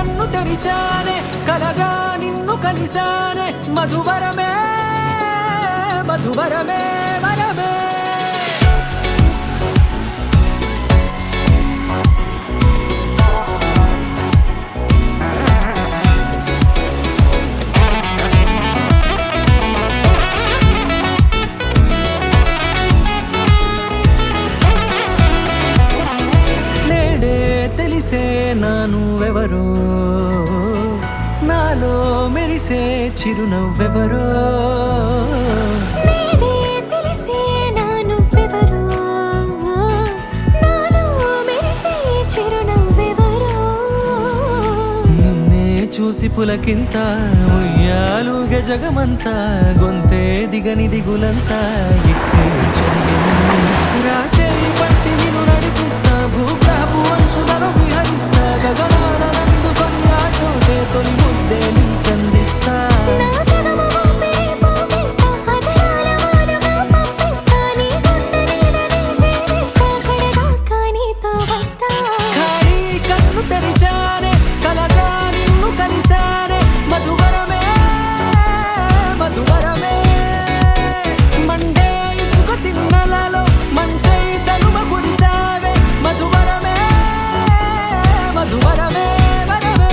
కన్ను తెరిచానే కలగా నిన్ను కలిసానే మధువరమే మధువరమే వరమే తెలిసే నానువెవరో నాలో మెరిసే చిరునవ్వెవరో తెలిసే నానువెవరో నాలో మెరిసే చిరునవ్వెవరో నిన్నే చూసి పులకింత ఉయ్యాలుగే జగమంతా గొంతే దిగని దిగులంతా ఇట్టే జరిగెను రాచేయి పట్టి నిన్ను నడిపిస్తా భూగ్రహపు అంచులలో విహరిస్తా గగనాలనందుకొని ఆ చోటే తొలి ముద్దే నీకందిస్తా నా సగము ఊపిరి పోగిస్తా అదరాల వాలుగా పంపిస్తా నీ గుండె నీడనే జీవిస్తా కడదాకా నీతో వస్తా ఖాళీ కన్ను తెరిచానే కలగా నిన్ను కలిసానే మధువరమే మధువరమే మండే ఇసుక తిన్నలలో మంచై చలువ కురిసావే మధువరమే మధువరమే వరమే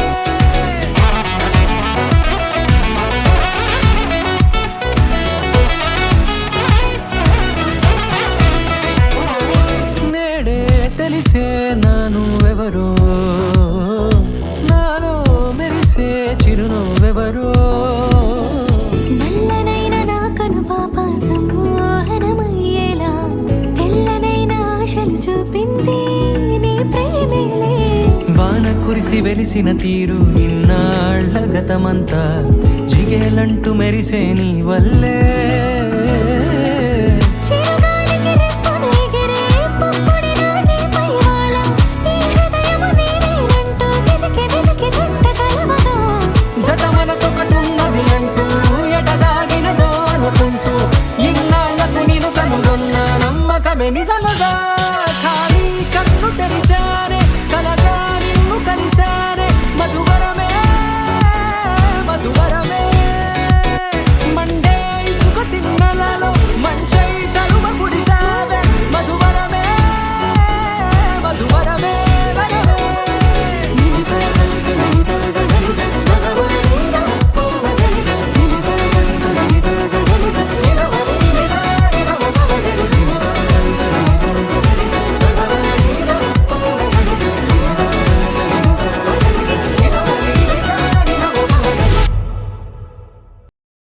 నేడే తెలిసే నానువెవరో నాలో మెరిసే చిరునవ్వెవరో నల్లనైన నా కనుపాప సమ్మోహనమయ్యేలా తెల్లనైన ఆశలు చూపింది నీ ప్రేమేలే వాన కురిసి వెలిసిన తీరు ఇన్నాళ్ల గతమంతా జిగేలంటూ మెరిసే నీ వల్లే